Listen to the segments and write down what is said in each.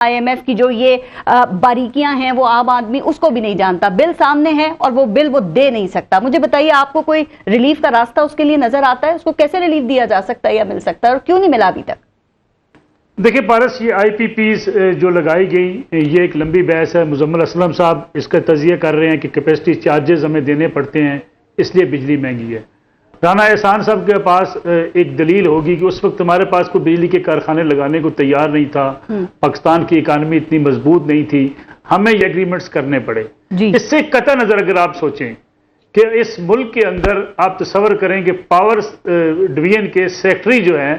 IMF की जो ये बारीकियां हैं वो आम आदमी उसको भी नहीं जानता। बिल सामने है और वो बिल वो दे नहीं सकता। मुझे बताइए, आपको कोई रिलीफ का रास्ता उसके लिए नजर आता है? उसको कैसे रिलीफ दिया जा सकता है या मिल सकता है, और क्यों नहीं मिला अभी तक? देखिए पारस, ये IPPs जो लगाई गई ये एक लंबी बहस है। मुजम्मिल असलम साहब इसका तजिया कर रहे हैं कि कैपेसिटी चार्जेस हमें देने पड़ते हैं इसलिए बिजली महंगी है। राना एहसान साहब के पास एक दलील होगी कि उस वक्त हमारे पास कोई बिजली के कारखाने लगाने को तैयार नहीं था, पाकिस्तान की इकानमी इतनी मजबूत नहीं थी, हमें ये एग्रीमेंट्स करने पड़े। इससे कतई नजर अगर आप सोचें कि इस मुल्क के अंदर आप तसव्वुर करें कि पावर डिवीजन के सेक्रेटरी जो हैं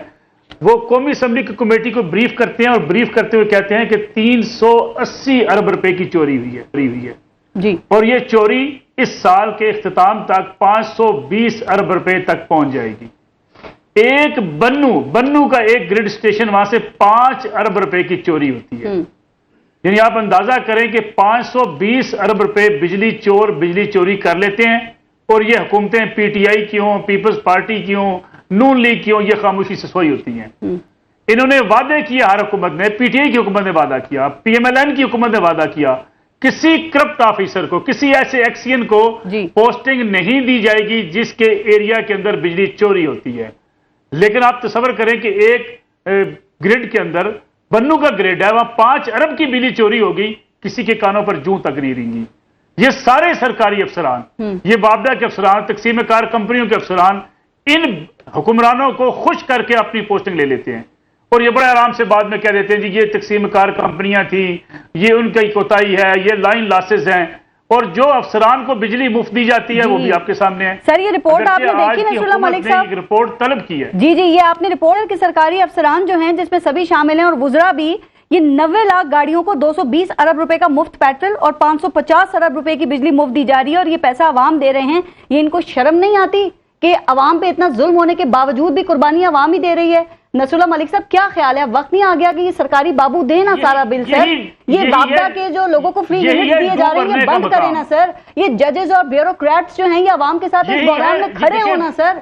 वो कौमी असम्बली की कमेटी को ब्रीफ करते हैं और ब्रीफ करते हुए कहते हैं कि 380 अरब रुपए की चोरी हुई है जी। और ये चोरी इस साल के इख्तिताम तक 520 अरब रुपए तक पहुंच जाएगी। एक बन्नू का एक ग्रिड स्टेशन वहां से 5 अरब रुपए की चोरी होती है। यानी आप अंदाजा करें कि 520 अरब रुपए बिजली चोरी कर लेते हैं। और ये हुकूमतें PTI की हों, पीपल्स पार्टी की हों, नून लीग की हों, ये खामोशी से सोई होती हैं। इन्होंने वादे किए, हर हुकूमत ने, PTI की हुकूमत ने वादा किया, PMLN की हुकूमत ने वादा किया, किसी करप्ट ऑफिसर को, किसी ऐसे एक्सियन को पोस्टिंग नहीं दी जाएगी जिसके एरिया के अंदर बिजली चोरी होती है। लेकिन आप तसव्वुर करें कि एक ग्रिड के अंदर, बन्नू का ग्रिड है, वहां 5 अरब की बिजली चोरी होगी, किसी के कानों पर जूं तक नहीं रेंगी। ये सारे सरकारी अफसरान, ये वापडा के अफसरान, तकसीम कार कंपनियों के अफसरान इन हुक्मरानों को खुश करके अपनी पोस्टिंग ले लेते हैं और ये बड़े आराम से बाद में कह देते हैं जी ये तकसीम कार कंपनियां थी, ये उनकी कोताही है, ये लाइन लॉसेस हैं। और जो अफसरान को बिजली मुफ्त दी जाती है वो भी आपके सामने है। सर, ये रिपोर्ट आपने देखी नसरुल्लाह मलिक साहब? रिपोर्ट तलब की है। जी, ये आपने रिपोर्ट कि सरकारी अफसरान जो हैं, जिसमें सभी शामिल हैं और वुज़रा भी, ये 90 लाख गाड़ियों को 220 अरब रुपए का मुफ्त पेट्रोल और 550 अरब रुपए की बिजली मुफ्त दी जा रही है और ये पैसा अवाम दे रहे हैं। ये इनको शर्म नहीं आती कि अवाम पे इतना जुल्म होने के बावजूद भी कुर्बानी अवाम ही दे रही है? नसरुल्लाह मलिक साहब, क्या ख्याल है, वक्त नहीं आ गया कि ये सरकारी बाबू दे ना सारा बिल? सर, ये वापडा के जो लोगों को फ्री यूनिट दिए जा रहे हैं बंद करें ना सर। ये जजेस और ब्यूरोक्रेट्स जो हैं ये अवाम के साथ इस बहरान में खड़े होना सर।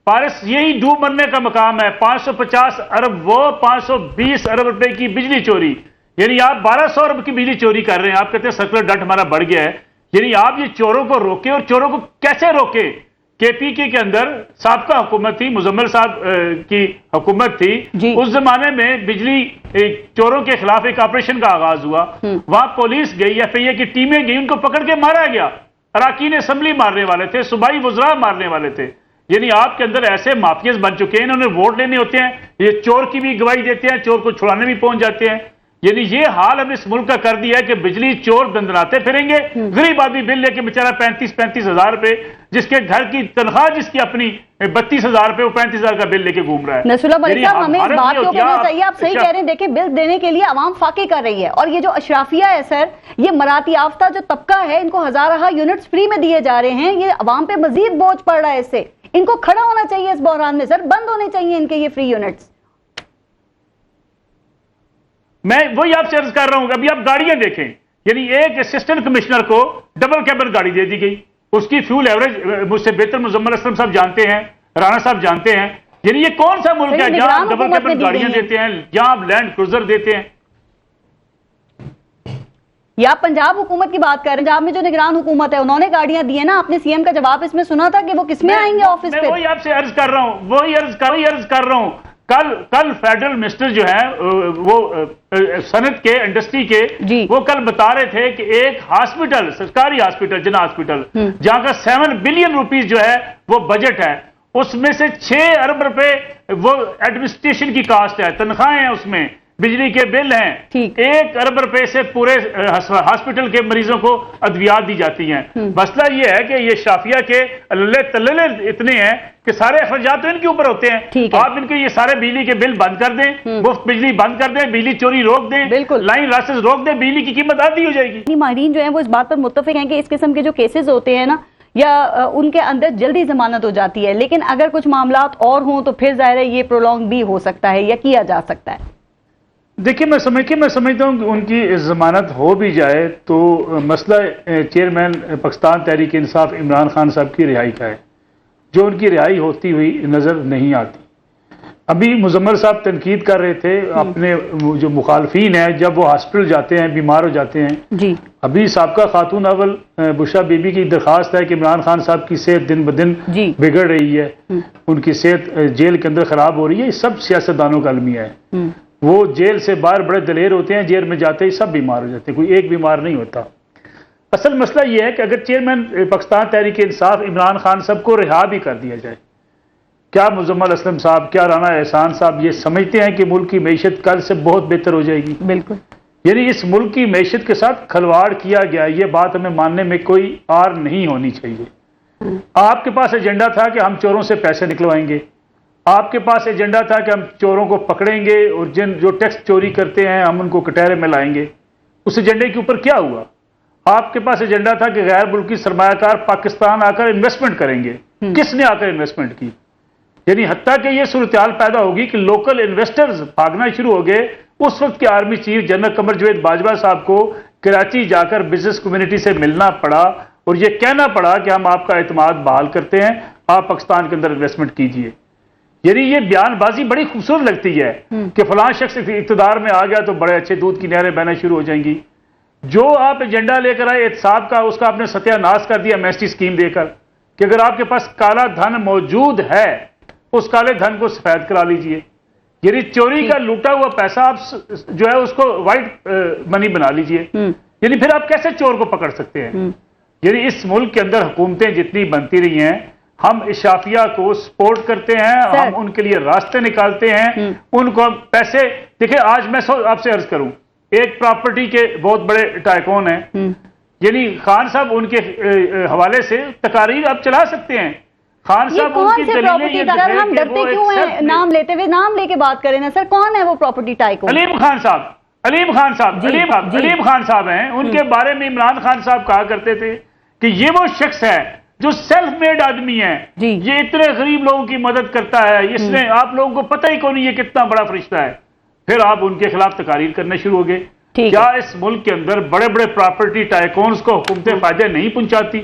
पारस, यही डूब मरने का मकाम है। 550 अरब वो, 520 अरब रुपए की बिजली चोरी, यानी आप 1200 अरब की बिजली चोरी कर रहे हैं। आप कहते हैं सर्कुलर डट हमारा बढ़ गया है। यानी आप ये चोरों को रोके, और चोरों को कैसे रोके? KPK के अंदर साबका हुकूमत थी, मुजम्मिल साहब की हुकूमत थी। उस जमाने में बिजली चोरों के खिलाफ एक ऑपरेशन का आगाज हुआ। वहां पुलिस गई, FIA की टीमें गई, उनको पकड़ के मारा गया। अराकीन असेंबली मारने वाले थे, सूबाई वुज़रा मारने वाले थे। यानी आपके अंदर ऐसे माफियाज बन चुके हैं, इन्होंने वोट लेने होते हैं, ये चोर की भी गवाही देते हैं, चोर को छुड़ाने भी पहुंच जाते हैं। यानी ये हाल हमने इस मुल्क का कर दिया है कि बिजली चोर दंदनाते फिरेंगे। गरीब आदमी बिल लेके बेचारा 35-35 हजार रुपए, जिसके घर की तनख्वाह जिसकी अपनी 32 हजार रुपए, वो 35 हजार का बिल लेके घूम रहा है। नसरुल्लाह मलिक साहब, हमें इस बात को कहना चाहिए, आप सही कह रहे हैं। देखिए, बिल देने के लिए अवाम फाके कर रही है और ये जो अशराफिया है सर, ये मराती याफ्ता जो तबका है, इनको हजारा यूनिट्स फ्री में दिए जा रहे हैं। ये अवाम पे मजीद बोझ पड़ रहा है। इससे इनको खड़ा होना चाहिए इस बहरान में सर, बंद होने चाहिए इनके ये फ्री यूनिट्स। मैं वही आपसे अर्ज कर रहा हूं। अभी आप गाड़ियां देखें, यानी एक असिस्टेंट कमिश्नर को डबल कैबिन गाड़ी दे दी गई, उसकी फ्यूल एवरेज मुझसे बेहतर मुजम्मिल असलम साहब जानते हैं, राणा साहब जानते हैं। यानी ये कौन सा मुल्क है जहां डबल कैबिन गाड़ियां देते हैं, जहां आप लैंड क्रूजर देते हैं? या आप पंजाब हुकूमत की बात कर रहे हैं? पंजाब में जो निगरान हुकूमत है उन्होंने गाड़ियां दी है ना। आपने CM का जवाब इसमें सुना था कि वो किसमें आएंगे ऑफिस पे? वही आपसे अर्ज कर रहा हूं, वही अर्ज कर रहा हूं। कल फेडरल मिनिस्टर जो है वो सनत के, इंडस्ट्री के, वो कल बता रहे थे कि एक हॉस्पिटल, सरकारी हॉस्पिटल, जना हॉस्पिटल, जहां का 7 बिलियन रुपीस जो है वो बजट है, उसमें से 6 अरब रुपए वो एडमिनिस्ट्रेशन की कास्ट है, तनख्वाहें हैं, उसमें बिजली के बिल हैं। 1 अरब रुपए से पूरे हॉस्पिटल के मरीजों को अद्वियात दी जाती हैं। मसला यह है कि ये शाफिया के अल्ले तल्ले इतने हैं कि सारे अखराजात तो इनके ऊपर होते हैं। आप इनके ये सारे बिजली के बिल बंद कर दें, मुफ्त बिजली बंद कर दें, बिजली चोरी रोक दें, लाइन लॉसेस रोक दें, बिजली की कीमत आधी हो जाएगी। माहिरीन जो है वो इस बात पर मुत्तफिक हैं कि इस किस्म के जो केसेस होते हैं ना, या उनके अंदर जल्दी जमानत हो जाती है, लेकिन अगर कुछ मामलात और हों तो फिर जाहिर है ये प्रोलॉन्ग भी हो सकता है या किया जा सकता है। देखिए, मैं समझता हूं कि उनकी जमानत हो भी जाए तो मसला चेयरमैन पाकिस्तान तहरीक इंसाफ इमरान खान साहब की रिहाई का है, जो उनकी रिहाई होती हुई नजर नहीं आती। ابھی مزمل صاحب تنقید کر رہے تھے اپنے جو مخالفین ہیں جب وہ ہاسپٹل جاتے ہیں بیمار ہو جاتے ہیں. جی ابھی سابقہ خاتون اول بشرا بی بی کی درخواست ہے کہ عمران خان صاحب کی صحت دن بدن جی بگڑ رہی ہے, ان کی صحت جیل کے اندر خراب ہو رہی ہے. یہ سب سیاستدانوں کا المیہ ہے. وہ جیل سے باہر بڑے دلیر ہوتے ہیں, جیل میں جاتے ہی سب بیمار ہو جاتے ہیں, کوئی ایک بیمار نہیں ہوتا. اصل مسئلہ یہ ہے کہ اگر چیئرمین پاکستان تحریک انصاف عمران خان صاحب کو رہا بھی کر دیا جائے, کیا مزمل اسلم صاحب, کیا رانا احسان صاحب یہ سمجھتے ہیں کہ ملک کی معیشت کل سے بہت بہتر ہو جائے گی؟ بالکل. یعنی اس ملک کی معیشت کے ساتھ کھلواڑ کیا گیا, یہ بات ہمیں ماننے میں کوئی آر نہیں ہونی چاہیے. آپ کے پاس ایجنڈا تھا کہ ہم چوروں سے پیسے نکلوائیں گے, آپ کے پاس ایجنڈا تھا کہ ہم چوروں کو پکڑیں گے اور جو ٹیکس چوری کرتے ہیں ہم ان کو کٹہرے میں لائیں گے. اس ایجنڈے کے اوپر کیا ہوا؟ آپ کے پاس ایجنڈا تھا کہ غیر ملکی سرمایہ کار پاکستان آ کر انویسٹمنٹ کریں گے. کس نے آ کر انویسٹمنٹ کی؟ یعنی حتیٰ کہ یہ صورتحال پیدا ہوگی کہ لوکل انویسٹرز بھاگنا شروع ہو گئے. اس وقت کے army chief general Qamar Javed Bajwa صاحب کو کراچی جا کر بزنس کمیونٹی سے ملنا پڑا اور یہ کہنا پڑا کہ ہم آپ کا اعتماد بحال کرتے ہیں, آپ پاکستان کے اندر انویسٹمنٹ کیجئے. یعنی یہ بیان بازی بڑی خوبصورت لگتی ہے کہ فلاں شخص اقتدار میں آ گیا تو بڑے اچھے دودھ کی نہریں بہنا شروع ہو جائیں گی. جو آپ ایجنڈا لے کر آئے احتساب کا, اس کا آپ نے ستیہ ناش کر دیا ایمنسٹی اسکیم دے کر کہ اگر آپ کے پاس کالا دھن موجود ہے اس کالے دھن کو سفید کرا لیجئے. یعنی چوری کا لوٹا ہوا پیسہ آپ جو ہے اس کو وائٹ منی بنا لیجئے. یعنی پھر آپ کیسے چور کو پکڑ سکتے ہیں؟ یعنی اس ملک کے اندر حکومتیں جتنی بنتی رہی ہیں ہم اشرافیہ کو سپورٹ کرتے ہیں, ہم ان کے لیے راستے نکالتے ہیں, ان کو ہم پیسے. دیکھیں آج میں آپ سے عرض کروں, ایک پراپرٹی کے بہت بڑے ٹائکون ہیں, یعنی خان صاحب ان کے حوالے سے تقاریر آپ چلا سکتے ہیں. خان صاحب ان کی پراپرٹی سر, ہم ڈرتے کیوں ہیں نام لیتے ہوئے؟ نام لے کے بات کریں نا سر, کون ہے وہ پراپرٹی ٹائکون؟ علیم خان صاحب, علیم خان صاحب, علیم خان صاحب ہیں. ان کے بارے میں عمران خان صاحب کہا کرتے تھے کہ یہ وہ شخص ہے جو سیلف میڈ آدمی ہے, یہ اتنے غریب لوگوں کی مدد کرتا ہے, اس نے آپ لوگوں کو پتہ ہی کون نہیں یہ کتنا بڑا فرشتہ ہے. پھر آپ ان کے خلاف تقاریر کرنے شروع ہو گئے. کیا اس ملک کے اندر بڑے بڑے پراپرٹی ٹائکونز کو حکومتیں فائدے نہیں پہنچاتی؟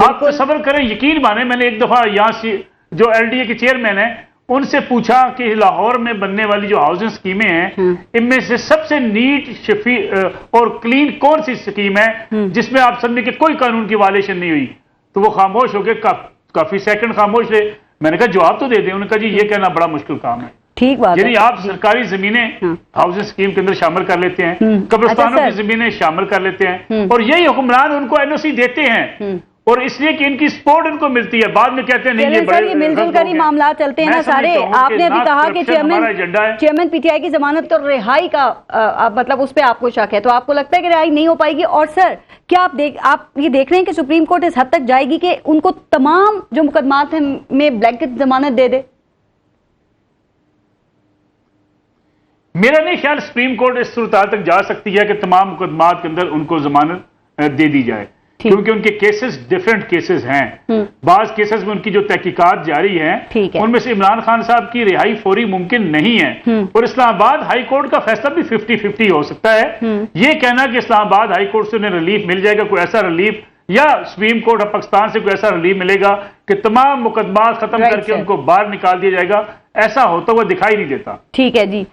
آپ کو صبر کریں, یقین مانیں, میں نے ایک دفعہ یہاں سے جو ایل ڈی اے کے چیئرمین ہیں ان سے پوچھا کہ لاہور میں بننے والی جو ہاؤسنگ اسکیمیں ہیں ان میں سے سب سے نیٹ اور کلین کون سی اسکیم ہے جس میں آپ سمجھیں کہ کوئی قانون کی وائلیشن نہیں ہوئی؟ تو وہ خاموش ہو گئے, کافی سیکنڈ خاموش رہے. میں نے کہا جواب تو دے دیں. انہوں نے کہا جی یہ کہنا بڑا مشکل کام ہے. ٹھیک بات ہے. یعنی آپ سرکاری زمینیں ہاؤسنگ اسکیم کے اندر شامل کر لیتے ہیں, قبرستانوں کی زمینیں شامل کر لیتے ہیں, اور یہی حکمران ان کو این او سی دیتے ہیں, اور اس لیے کہ ان کی سپورٹ ان کو ملتی ہے. بعد میں کہتے ہیں نہیں یہ بڑے مل جل کر ہی معاملات چلتے ہیں نا سارے. آپ نے ابھی کہا کہ چیئرمین پی ٹی آئی کی ضمانت اور رہائی کا مطلب اس پہ آپ کو شک ہے, تو آپ کو لگتا ہے کہ رہائی نہیں ہو پائے گی؟ اور سر کیا آپ یہ دیکھ رہے ہیں کہ سپریم کورٹ اس حد تک جائے گی کہ ان کو تمام جو مقدمات ہیں میں بلینکٹ ضمانت دے دے؟ میرا نہیں خیال سپریم کورٹ اس صورتحال تک جا سکتی ہے کہ تمام مقدمات کے اندر ان کو ضمانت دے دی جائے, کیونکہ ان کے کیسز ڈیفرنٹ کیسز ہیں. بعض کیسز میں ان کی جو تحقیقات جاری ہیں ان میں سے عمران خان صاحب کی رہائی فوری ممکن نہیں ہے, اور اسلام آباد ہائی کورٹ کا فیصلہ بھی 50-50 ہو سکتا ہے. یہ کہنا کہ اسلام آباد ہائی کورٹ سے انہیں ریلیف مل جائے گا, کوئی ایسا ریلیف, یا سپریم کورٹ آف پاکستان سے کوئی ایسا ریلیف ملے گا کہ تمام مقدمات ختم کر کے ان کو باہر نکال دیا جائے گا, ایسا ہوتا ہوا دکھائی نہیں دیتا. ٹھیک ہے جی.